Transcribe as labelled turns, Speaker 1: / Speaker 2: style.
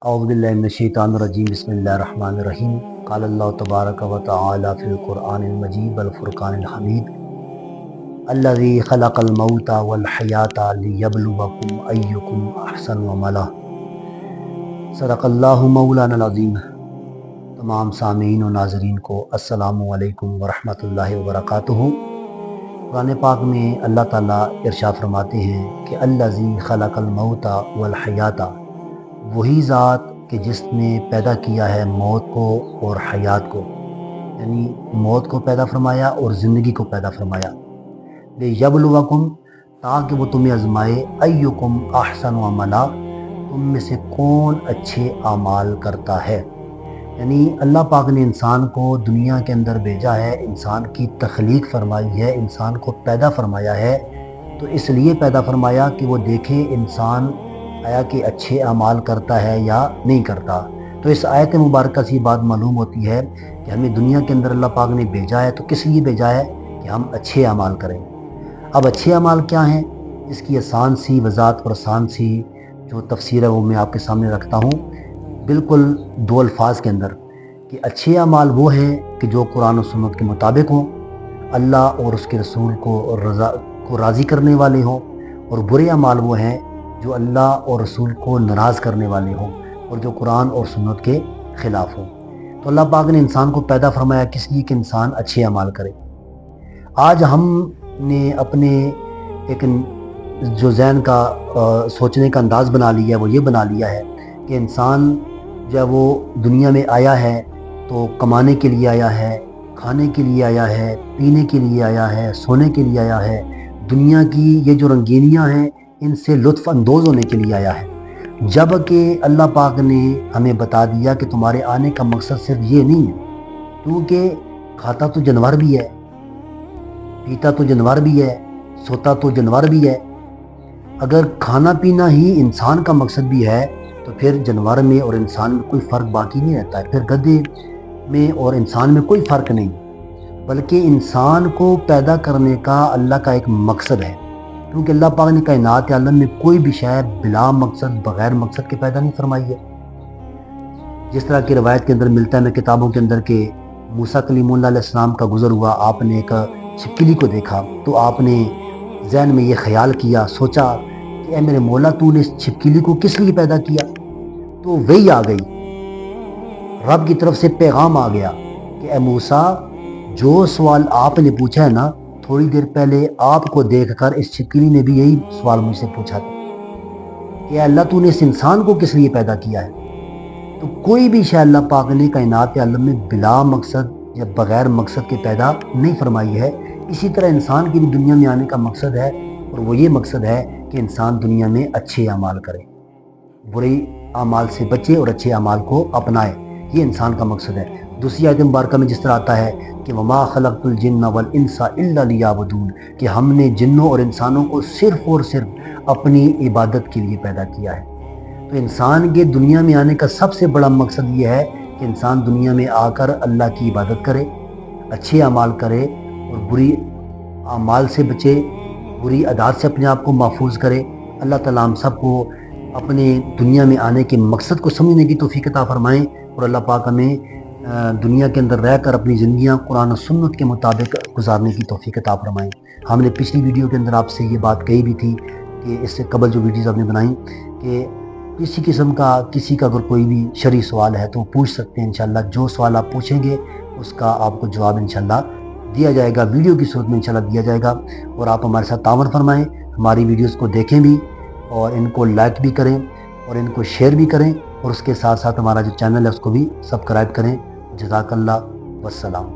Speaker 1: اعوذ باللہ من الشیطان الرجیم بسم اللہ الرحمن الرحیم قال اللہ تبارک و تعالی فی القرآن المجید والفرقان الحمید الذی خلق الموت والحیات لیبلوکم ایکم احسن عملا۔ صدق اللہ مولانا العظیم۔ تمام سامعین و ناظرین کو السلام علیکم ورحمۃ اللہ وبرکاتہ۔ قرآن پاک میں اللہ تعالیٰ ارشاد فرماتے ہیں کہ الذی خلق الموت والحیات، وہی ذات کہ جس نے پیدا کیا ہے موت کو اور حیات کو، یعنی موت کو پیدا فرمایا اور زندگی کو پیدا فرمایا۔ لیبلوکم، تاکہ وہ تمہیں آزمائے، ایکم احسن عملا، تم میں سے کون اچھے اعمال کرتا ہے۔ یعنی اللہ پاک نے انسان کو دنیا کے اندر بھیجا ہے، انسان کی تخلیق فرمائی ہے، انسان کو پیدا فرمایا ہے، تو اس لیے پیدا فرمایا کہ وہ دیکھے انسان آیا کہ اچھے اعمال کرتا ہے یا نہیں کرتا۔ تو اس آیت مبارکہ سے بات معلوم ہوتی ہے کہ ہمیں دنیا کے اندر اللہ پاک نے بھیجا ہے، تو کس لیے بھیجا ہے؟ کہ ہم اچھے اعمال کریں۔ اب اچھے اعمال کیا ہیں؟ اس کی آسان سی وضاحت اور آسان سی جو تفسیر ہے وہ میں آپ کے سامنے رکھتا ہوں، بالکل دو الفاظ کے اندر، کہ اچھے اعمال وہ ہیں کہ جو قرآن و سنت کے مطابق ہوں، اللہ اور اس کے رسول کو راضی کرنے والے ہوں، اور برے اعمال وہ ہیں جو اللہ اور رسول کو ناراض کرنے والے ہوں اور جو قرآن اور سنت کے خلاف ہوں۔ تو اللہ پاک نے انسان کو پیدا فرمایا کس لیے؟ کہ انسان اچھے اعمال کرے۔ آج ہم نے اپنے ایک جو ذہن کا سوچنے کا انداز بنا لیا ہے، وہ یہ بنا لیا ہے کہ انسان جب وہ دنیا میں آیا ہے تو کمانے کے لیے آیا ہے، کھانے کے لیے آیا ہے، پینے کے لیے آیا ہے، سونے کے لیے آیا ہے، دنیا کی یہ جو رنگینیاں ہیں ان سے لطف اندوز ہونے کے لیے آیا ہے، جب کہ اللہ پاک نے ہمیں بتا دیا کہ تمہارے آنے کا مقصد صرف یہ نہیں ہے، کیونکہ کھاتا تو جانور بھی ہے، پیتا تو جانور بھی ہے، سوتا تو جانور بھی ہے۔ اگر کھانا پینا ہی انسان کا مقصد بھی ہے تو پھر جانور میں اور انسان میں کوئی فرق باقی نہیں رہتا ہے، پھر گدھے میں اور انسان میں کوئی فرق نہیں، بلکہ انسان کو پیدا کرنے کا اللہ کا ایک مقصد ہے، کیونکہ اللہ پاک نے کائنات عالم میں کوئی بھی شے بلا مقصد بغیر مقصد کے پیدا نہیں فرمائی ہے۔ جس طرح کی روایت کے اندر ملتا ہے میں کتابوں کے اندر کہ موسیٰ کلیم اللہ علیہ السلام کا گزر ہوا، آپ نے ایک چھپکلی کو دیکھا تو آپ نے ذہن میں یہ خیال کیا، سوچا کہ اے میرے مولا تو نے اس چھپکلی کو کس لیے پیدا کیا؟ تو وہی آ گئی، رب کی طرف سے پیغام آ گیا کہ اے موسیٰ، جو سوال آپ نے پوچھا ہے نا، تھوڑی دیر پہلے آپ کو دیکھ کر اس چھپکلی نے بھی یہی سوال مجھ سے پوچھا تھا کہ اے اللہ تو نے اس انسان کو کس لیے پیدا کیا ہے؟ تو کوئی بھی شے اللہ پاک نے کائنات عالم میں بلا مقصد یا بغیر مقصد کے پیدا نہیں فرمائی ہے۔ اسی طرح انسان کی بھی دنیا میں آنے کا مقصد ہے، اور وہ یہ مقصد ہے کہ انسان دنیا میں اچھے اعمال کرے، برے اعمال سے بچے اور اچھے اعمال کو اپنائے، یہ انسان کا مقصد ہے۔ دوسری آیت مبارکہ میں جس طرح آتا ہے کہ وما خلقت الجن والانس الا لیعبدون، کہ ہم نے جنوں اور انسانوں کو صرف اور صرف اپنی عبادت کے لیے پیدا کیا ہے۔ تو انسان کے دنیا میں آنے کا سب سے بڑا مقصد یہ ہے کہ انسان دنیا میں آ کر اللہ کی عبادت کرے، اچھے اعمال کرے اور بری اعمال سے بچے، بری عادات سے اپنے آپ کو محفوظ کرے۔ اللہ تعالیٰ ہم سب کو اپنے دنیا میں آنے کے مقصد کو سمجھنے کی توفیق عطا فرمائیں، اور اللہ پاک ہمیں دنیا کے اندر رہ کر اپنی زندگیاں قرآن و سنت کے مطابق گزارنے کی توفیق عطا فرمائیں۔ ہم نے پچھلی ویڈیو کے اندر آپ سے یہ بات کہی بھی تھی کہ اس سے قبل جو ویڈیوز آپ نے بنائیں کہ کسی قسم کا کسی کا اگر کوئی بھی شرعی سوال ہے تو پوچھ سکتے ہیں، انشاءاللہ جو سوال آپ پوچھیں گے اس کا آپ کو جواب انشاءاللہ دیا جائے گا، ویڈیو کی صورت میں انشاءاللہ دیا جائے گا۔ اور آپ ہمارے ساتھ تعاون فرمائیں، ہماری ویڈیوز کو دیکھیں بھی اور ان کو لائک بھی کریں اور ان کو شیئر بھی کریں، اور اس کے ساتھ ساتھ ہمارا جو چینل ہے اس کو بھی سبسکرائب کریں۔ جزاک اللہ، والسلام۔